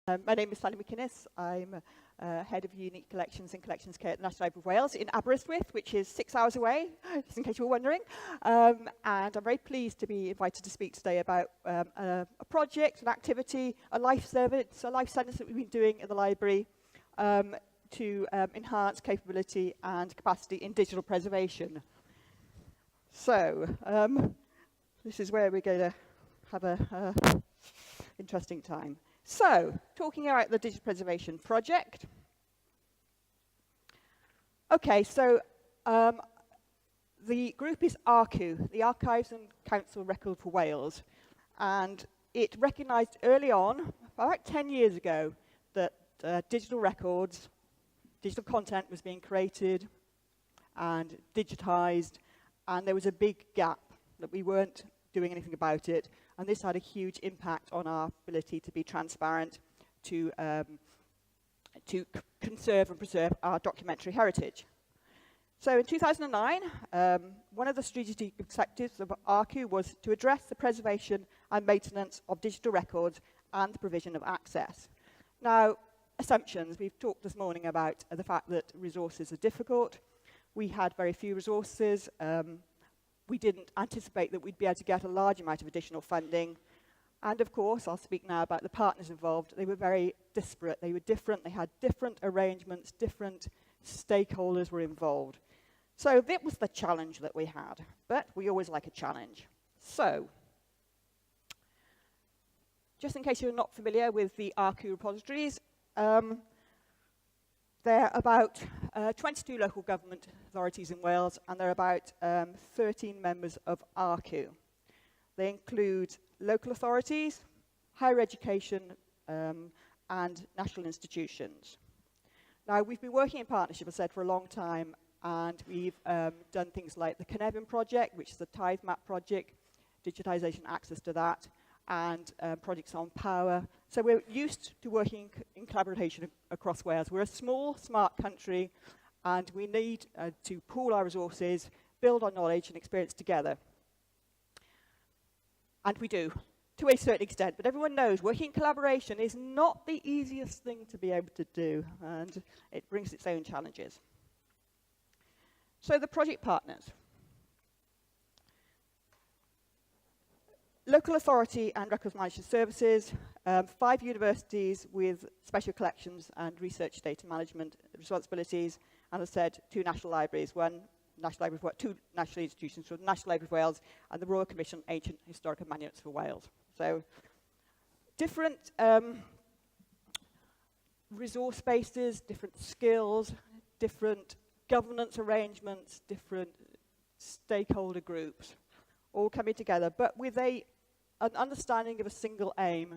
My name is Sally McInnes. I'm Head of Unique Collections and Collections Care at the National Library of Wales in Aberystwyth, which is 6 hours away, just in case you were wondering. And I'm very pleased to be invited to speak today about a project, an activity, a life service, a life sentence that we've been doing at the library to enhance capability and capacity in digital preservation. So, this is where we're going to have a interesting time. So, talking about the digital preservation project. Okay, so the group is ARCU, the Archives and Council Record for Wales, and it recognised early on, about 10 years ago, that digital records, digital content was being created and digitised, and there was a big gap that we weren't doing anything about it. And this had a huge impact on our ability to be transparent, to conserve and preserve our documentary heritage. So in 2009, one of the strategic objectives of ARCU was to address the preservation and maintenance of digital records and the provision of access. Now, assumptions. We've talked this morning about the fact that resources are difficult. We had very few resources. We didn't anticipate that we'd be able to get a large amount of additional funding. And of course, I'll speak now about the partners involved. They were very disparate. They were different. They had different arrangements. Different stakeholders were involved. So that was the challenge that we had. But we always like a challenge. So, just in case you're not familiar with the ARCU repositories, there are about 22 local government authorities in Wales, and there are about 13 members of ARCU. They include local authorities, higher education, and national institutions. Now, we've been working in partnership, as I said, for a long time, and we've done things like the Cynefin project, which is a tithe map project, digitisation access to that, and projects on power. So we're used to working in collaboration across Wales. We're a small, smart country, and we need to pool our resources, build our knowledge and experience together. And we do, to a certain extent. But everyone knows working in collaboration is not the easiest thing to be able to do, and it brings its own challenges. So the project partners. Local authority and records management services, 5 universities with special collections and research data management responsibilities, and as I said, 2 national libraries, 2 national institutions, the National Library of Wales and the Royal Commission on Ancient Historical Monuments for Wales. So different resource bases, different skills, different governance arrangements, different stakeholder groups, all coming together, but with an understanding of a single aim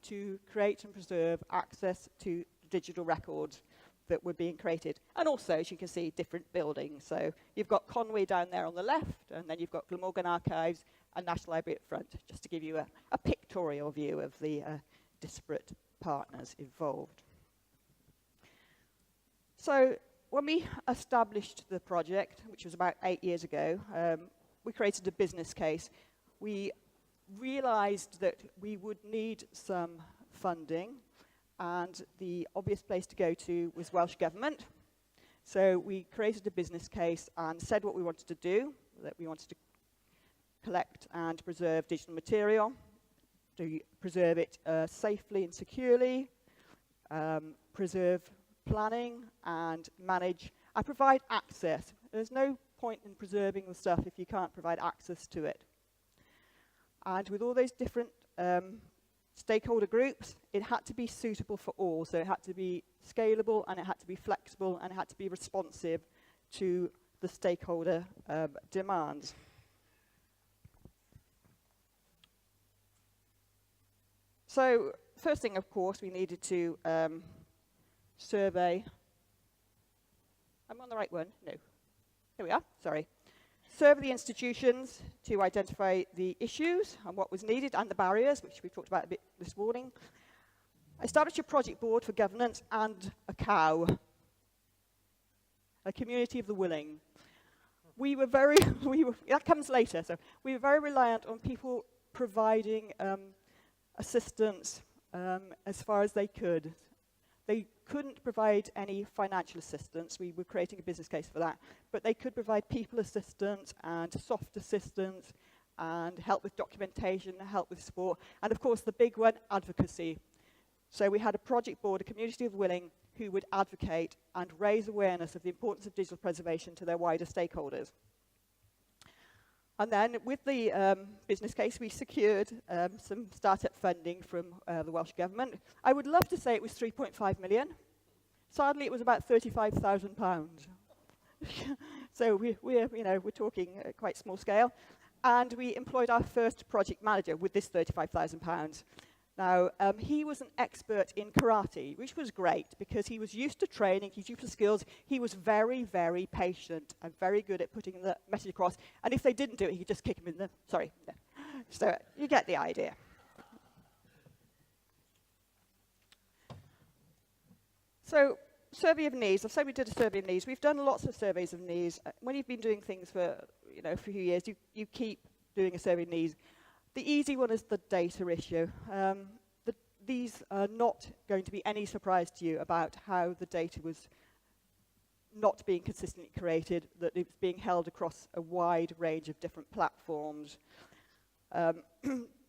to create and preserve access to digital records that were being created. And also, as you can see, different buildings. So you've got Conway down there on the left, and then you've got Glamorgan Archives and National Library at front, just to give you a pictorial view of the disparate partners involved. So when we established the project, which was about 8 years ago, we created a business case. We realized that we would need some funding, and the obvious place to go to was Welsh Government. So we created a business case and said what we wanted to do, that we wanted to collect and preserve digital material, to preserve it safely and securely, preserve planning and manage, and provide access. There's no point in preserving the stuff if you can't provide access to it. And with all those different stakeholder groups, it had to be suitable for all. So it had to be scalable, and it had to be flexible, and it had to be responsive to the stakeholder demands. So first thing, of course, we needed to survey. I'm on the right one? No. Here we are, sorry. Survey the institutions to identify the issues and what was needed and the barriers, which we talked about a bit this morning. Establish a project board for governance and a COW, a community of the willing. That comes later, so we were very reliant on people providing assistance as far as they could. They couldn't provide any financial assistance. We were creating a business case for that. But they could provide people assistance and soft assistance and help with documentation, help with support. And of course, the big one, advocacy. So we had a project board, a community of willing, who would advocate and raise awareness of the importance of digital preservation to their wider stakeholders. And then with the business case, we secured some startup funding from the Welsh Government. I would love to say it was 3.5 million. Sadly, it was about £35,000. So we're talking quite small scale. And we employed our first project manager with this £35,000. Now, he was an expert in karate, which was great because he was used to training, he's used to skills. He was very, very patient and very good at putting the message across. And if they didn't do it, he'd just kick them in the... Sorry. No. So you get the idea. So, survey of needs. I've said we did a survey of needs. We've done lots of surveys of needs. When you've been doing things for a few years, you keep doing a survey of needs. The easy one is the data issue. These are not going to be any surprise to you about how the data was not being consistently created, that it's being held across a wide range of different platforms,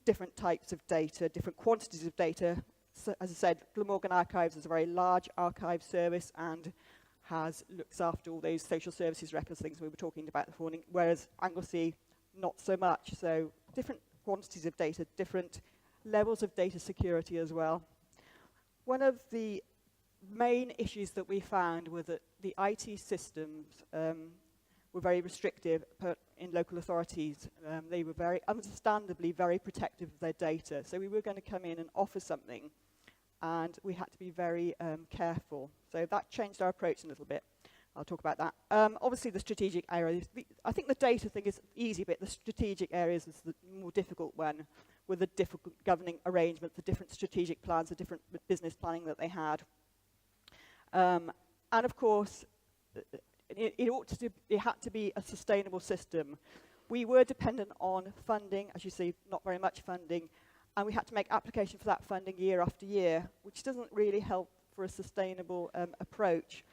different types of data, different quantities of data. So, as I said, Glamorgan Archives is a very large archive service and looks after all those social services records, things we were talking about this morning, whereas Anglesey, not so much. So different quantities of data, different levels of data security as well. One of the main issues that we found was that the IT systems were very restrictive in local authorities. They were very, understandably, very protective of their data. So we were going to come in and offer something, and we had to be very careful. So that changed our approach a little bit. I'll talk about that. Obviously, the strategic areas. I think the data thing is easy, but the strategic areas is the more difficult one, with the difficult governing arrangements, the different strategic plans, the different business planning that they had. And of course, it had to be a sustainable system. We were dependent on funding, as you see, not very much funding, and we had to make application for that funding year after year, which doesn't really help for a sustainable approach.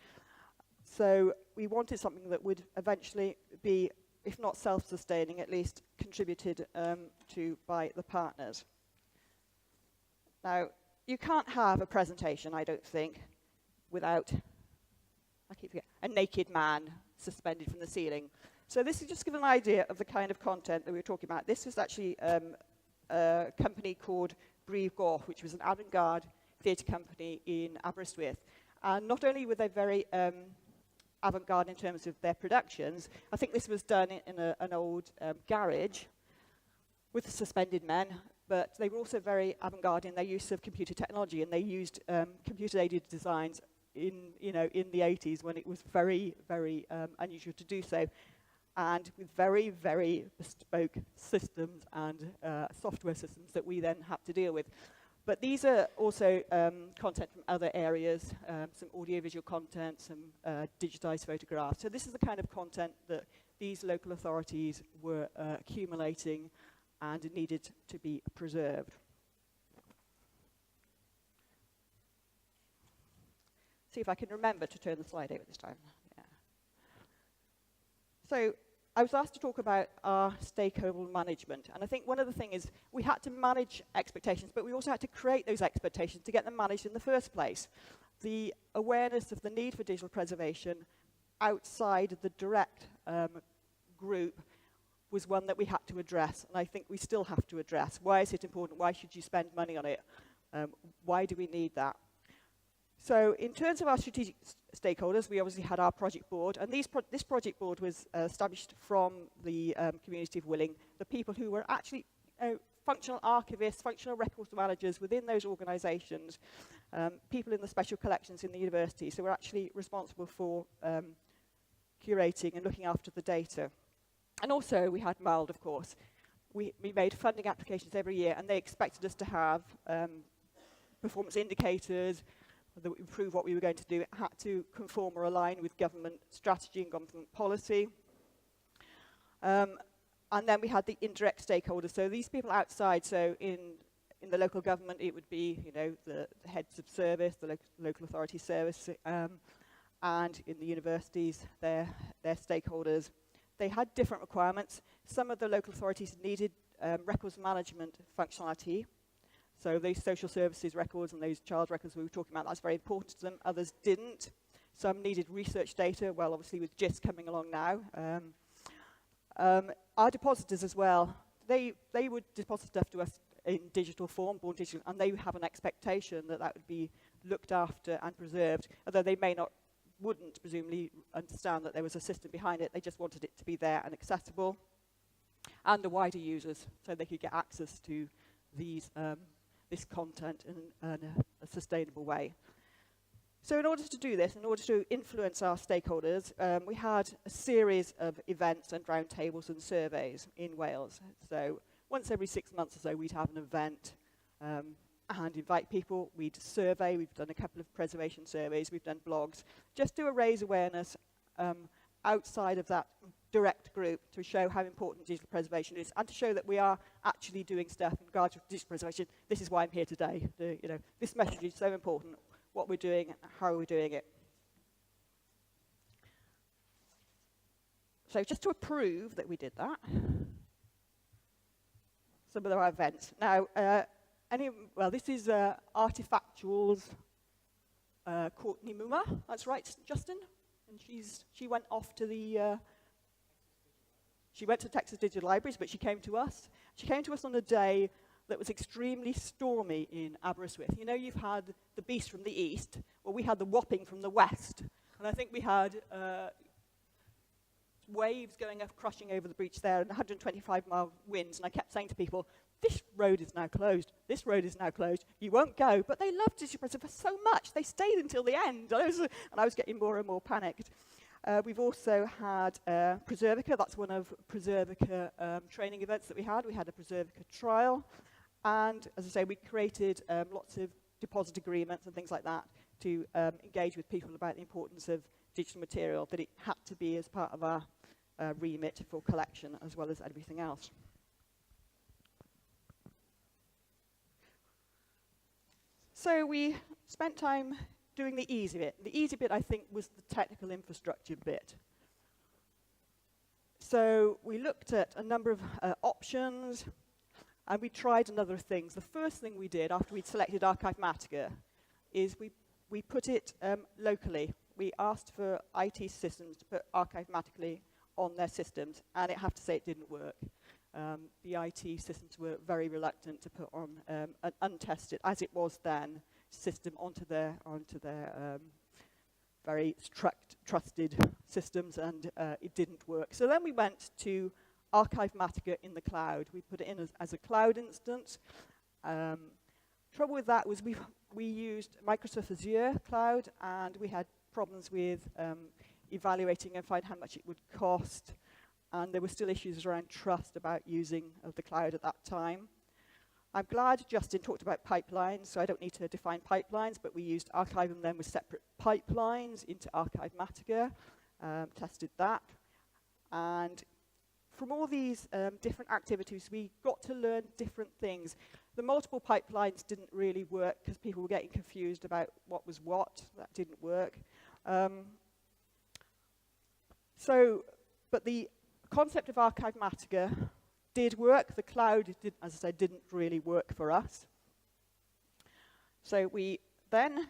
So we wanted something that would eventually be, if not self-sustaining, at least contributed to by the partners. Now, you can't have a presentation, I don't think, without, I keep forgetting, a naked man suspended from the ceiling. So this is just to give an idea of the kind of content that we were talking about. This is actually a company called Brif Goch, which was an avant-garde theatre company in Aberystwyth. And not only were they very avant-garde in terms of their productions, I think this was done in an old garage with suspended men, but they were also very avant-garde in their use of computer technology, and they used computer-aided designs in the 80s when it was very, very unusual to do so, and with very, very bespoke systems and software systems that we then had to deal with. But these are also content from other areas, some audiovisual content, some digitized photographs. So this is the kind of content that these local authorities were accumulating and needed to be preserved. See if I can remember to turn the slide over this time. Yeah. So I was asked to talk about our stakeholder management, and I think one of the things is we had to manage expectations, but we also had to create those expectations to get them managed in the first place. The awareness of the need for digital preservation outside the direct group was one that we had to address, and I think we still have to address. Why is it important? Why should you spend money on it? Why do we need that? So in terms of our strategic stakeholders, we obviously had our project board, and this project board was established from the community of willing, the people who were actually functional archivists, functional records managers within those organisations, people in the special collections in the university, so we're actually responsible for curating and looking after the data. And also we had MALD, of course. We made funding applications every year, and they expected us to have performance indicators, that would improve what we were going to do. It had to conform or align with government strategy and government policy. And then we had the indirect stakeholders. So these people outside, so in In the local government, it would be, the heads of service, the local authority service, and in the universities, their stakeholders. They had different requirements. Some of the local authorities needed records management functionality. So those social services records and those child records we were talking about, that's very important to them. Others didn't. Some needed research data, well, obviously with Jisc coming along now. Our depositors as well, they would deposit stuff to us in digital form, born digital, and they have an expectation that would be looked after and preserved, although they wouldn't presumably understand that there was a system behind it. They just wanted it to be there and accessible, and the wider users, so they could get access to these this content in a sustainable way. So in order to do this, in order to influence our stakeholders, we had a series of events and roundtables and surveys in Wales. So once every 6 months or so, we'd have an event and invite people. We'd survey. We've done a couple of preservation surveys. We've done blogs, just to raise awareness outside of that direct group to show how important digital preservation is and to show that we are actually doing stuff in regards to digital preservation. This is why I'm here today. This message is so important, what we're doing and how we're doing it. So just to prove that we did that, some of our events. Now, this is Artifactual's Courtney Muma. That's right, Justin. And she went off to she went to Texas Digital Libraries, but she came to us. She came to us on a day that was extremely stormy in Aberystwyth. You've had the beast from the east. Well, we had the whopping from the west. And I think we had waves going up, crushing over the breach there, and 125-mile winds. And I kept saying to people, this road is now closed. This road is now closed. You won't go. But they loved digital preservation so much. They stayed until the end. And I was getting more and more panicked. We've also had Preservica. That's one of Preservica training events that we had. We had a Preservica trial. And, as I say, we created lots of deposit agreements and things like that to engage with people about the importance of digital material, that it had to be as part of our remit for collection as well as everything else. So we spent time doing the easy bit. The easy bit, I think, was the technical infrastructure bit. So we looked at a number of options, and we tried a number of things. The first thing we did after we'd selected Archivematica is we put it locally. We asked for IT systems to put Archivematica on their systems, and I have to say it didn't work. The IT systems were very reluctant to put on an untested, as it was then, system onto their very trusted systems, and it didn't work. So then we went to Archivematica in the cloud. We put it in as a cloud instance. Trouble with that was we used Microsoft Azure cloud, and we had problems with evaluating and find how much it would cost, and there were still issues around trust about using of the cloud at that time. I'm glad Justin talked about pipelines, so I don't need to define pipelines, but we used Archivem then with separate pipelines into Archivematica, tested that, and from all these different activities, we got to learn different things. The multiple pipelines didn't really work because people were getting confused about what was what. That didn't work. But the concept of Archivematica did work. The cloud, as I said, didn't really work for us. So we then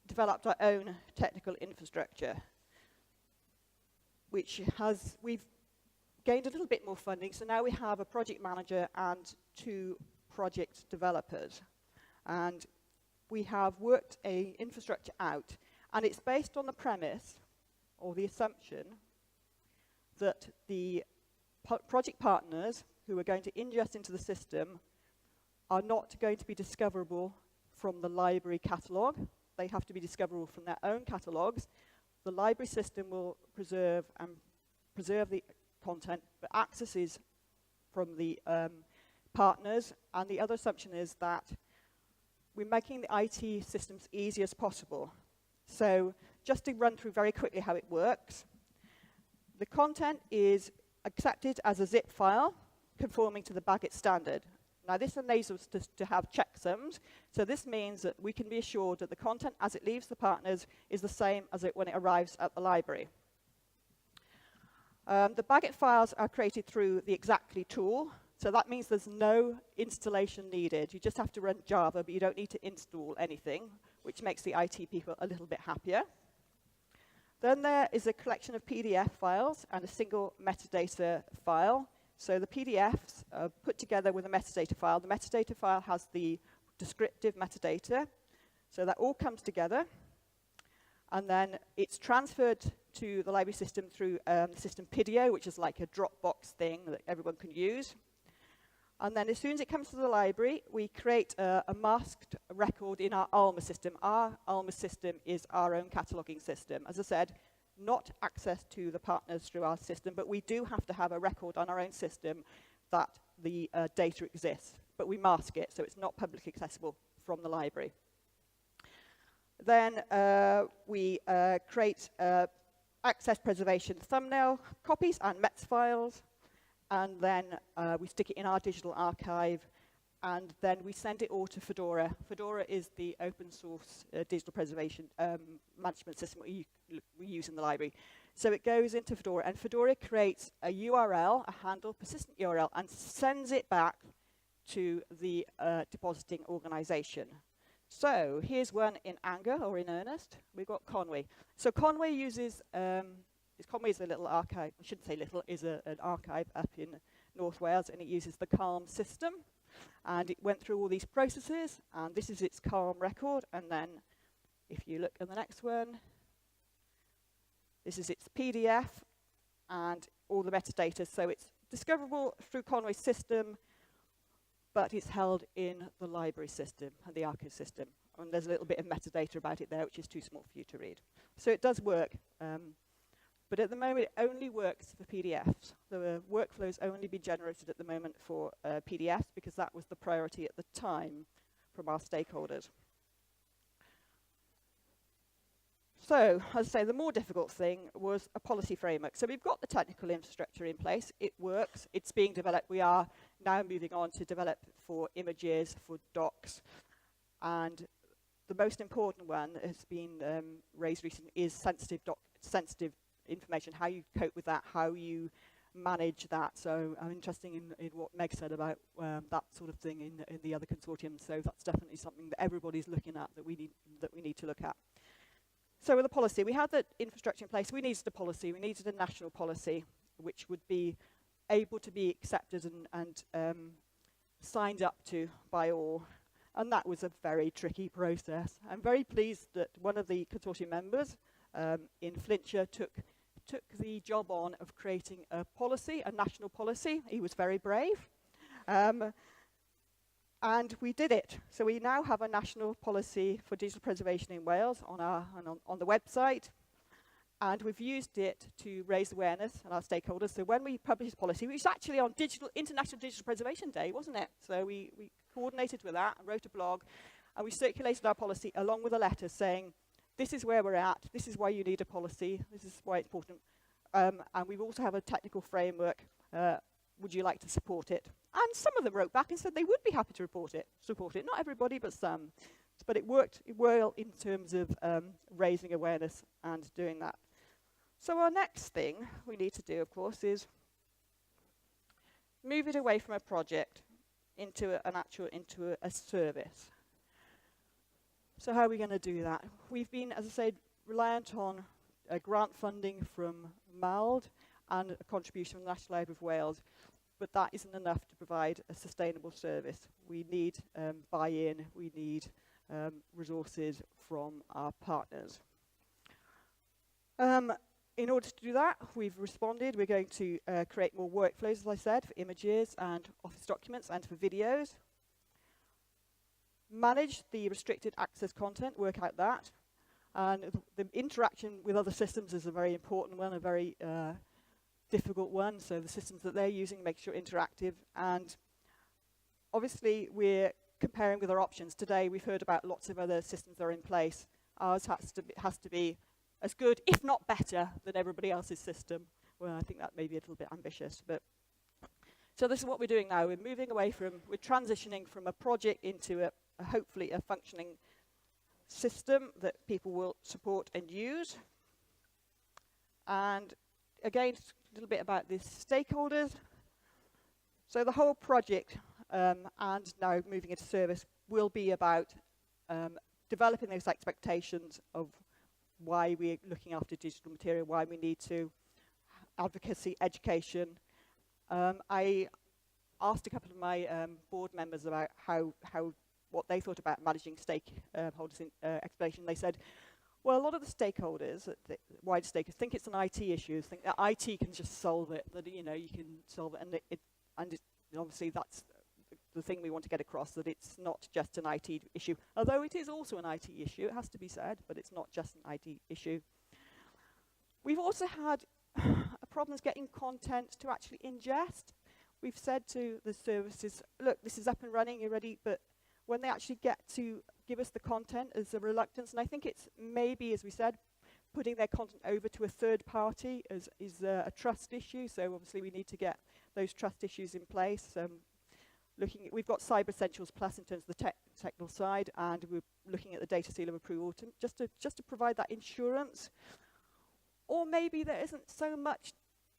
developed our own technical infrastructure, we've gained a little bit more funding, so now we have a project manager and 2 project developers. And we have worked an infrastructure out, and it's based on the premise, or the assumption, that the project partners who are going to ingest into the system are not going to be discoverable from the library catalogue. They have to be discoverable from their own catalogues. The library system will preserve the content, but access is from the partners. And the other assumption is that we're making the IT systems easy as possible. So just to run through very quickly how it works, the content is accepted as a zip file conforming to the Bagot standard. Now, this enables us to have checksums. So this means that we can be assured that the content as it leaves the partners is the same as it when it arrives at the library. The Bagot files are created through the Exactly tool. So that means there's no installation needed. You just have to run Java, but you don't need to install anything, which makes the IT people a little bit happier. Then there is a collection of PDF files and a single metadata file. So the PDFs are put together with a metadata file. The metadata file has the descriptive metadata. So that all comes together. And then it's transferred to the library system through the system PIDIO, which is like a Dropbox thing that everyone can use. And then as soon as it comes to the library, we create a masked record in our ALMA system. Our ALMA system is our own cataloging system. As I said, not access to the partners through our system, but we do have to have a record on our own system that the data exists. But we mask it, so it's not publicly accessible from the library. Then we create access preservation thumbnail copies and METS files. And then we stick it in our digital archive, and then we send it all to Fedora. Fedora is the open source digital preservation management system we use in the library. So it goes into Fedora, and Fedora creates a URL, a handle, persistent URL, and sends it back to the depositing organization. So here's one in anger or in earnest. We've got Conway. So Conway uses Conway is a little archive, I shouldn't say little, is an archive up in North Wales, and it uses the CALM system. And it went through all these processes, and this is its CALM record. And then if you look at the next one, this is its PDF and all the metadata. So it's discoverable through Conway's system, but it's held in the library system and the archive system. And there's a little bit of metadata about it there, which is too small for you to read. So it does work. But at the moment, it only works for PDFs. The workflow's only been generated at the moment for PDFs because that was the priority at the time from our stakeholders. So, as I say, the more difficult thing was a policy framework. So we've got the technical infrastructure in place. It works. It's being developed. We are now moving on to develop for images, for docs. And the most important one that has been raised recently is sensitive information, how you cope with that, how you manage that. So I'm interested in what Meg said about that sort of thing in the other consortium. So that's definitely something that everybody's looking at that we need to look at. So with the policy, we had the infrastructure in place. We needed a policy. We needed a national policy which would be able to be accepted and signed up to by all. And that was a very tricky process. I'm very pleased that one of the consortium members in Flintshire took the job on of creating a policy, a national policy. He was very brave. And we did it. So we now have a national policy for digital preservation in Wales on the website. And we've used it to raise awareness on our stakeholders. So when we published this policy, which was actually on International Digital Preservation Day, wasn't it? So we coordinated with that and wrote a blog. And we circulated our policy along with a letter saying, this is where we're at, this is why you need a policy, this is why it's important. And we also have a technical framework. Would you like to support it? And some of them wrote back and said they would be happy to support it. Not everybody, but some. But it worked well in terms of raising awareness and doing that. So our next thing we need to do, of course, is move it away from a project into a service. So how are we going to do that? We've been, as I said, reliant on grant funding from MALD and a contribution from the National Library of Wales, but that isn't enough to provide a sustainable service. We need buy-in, we need resources from our partners. In order to do that, we've responded. We're going to create more workflows, as I said, for images and Office documents and for videos. Manage the restricted access content, work out that. And the interaction with other systems is a very important one, a very difficult one. So the systems that they're using, make sure interactive. And obviously, we're comparing with our options. Today, we've heard about lots of other systems that are in place. Ours has to be as good, if not better, than everybody else's system. Well, I think that may be a little bit ambitious. So this is what we're doing now. We're transitioning from a project into hopefully a functioning system that people will support and use. And again, a little bit about the stakeholders. So the whole project, and now moving into service, will be about developing those expectations of why we're looking after digital material, why we need to, advocacy, education. I asked a couple of my board members about what they thought about managing stakeholders in explanation. They said, well, a lot of the stakeholders, the wider stakeholders, think it's an IT issue, think that IT can just solve it, that you can solve it, and obviously that's the thing we want to get across, that it's not just an IT issue. Although it is also an IT issue, it has to be said, but it's not just an IT issue. We've also had problems getting content to actually ingest. We've said to the services, look, this is up and running, you're ready, but when they actually get to give us the content, there's a reluctance, and I think it's maybe, as we said, putting their content over to a third party is a trust issue, so obviously we need to get those trust issues in place. We've got Cyber Essentials Plus in terms of the technical side, and we're looking at the data seal of approval just to provide that insurance. Or maybe there isn't so much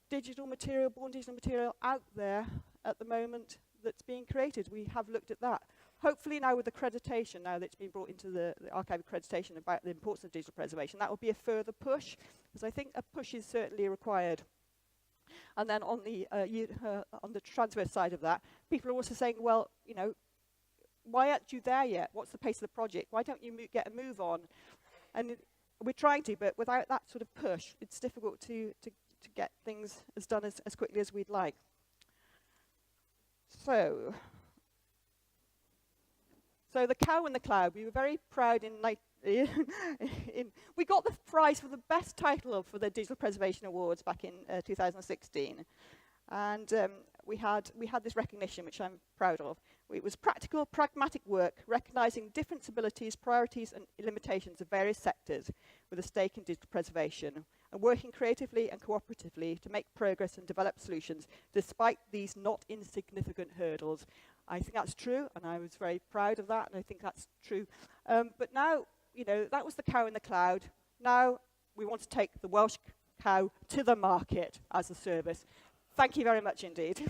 born digital material out there at the moment that's being created. We have looked at that. Hopefully now with accreditation, now that it's been brought into the archive accreditation about the importance of digital preservation, that will be a further push, because I think a push is certainly required. And then on the transfer side of that, people are also saying, well, why aren't you there yet? What's the pace of the project? Why don't you get a move on? And we're trying to, but without that sort of push, it's difficult to get things done as quickly as we'd like. So the cow in the cloud, we were very proud we got the prize for the best title for the Digital Preservation Awards back in 2016. And we had this recognition, which I'm proud of. It was practical, pragmatic work, recognizing different abilities, priorities, and limitations of various sectors with a stake in digital preservation, and working creatively and cooperatively to make progress and develop solutions despite these not insignificant hurdles. I think that's true, and I was very proud of that, and I think that's true. But now, that was the cow in the cloud. Now we want to take the Welsh cow to the market as a service. Thank you very much indeed.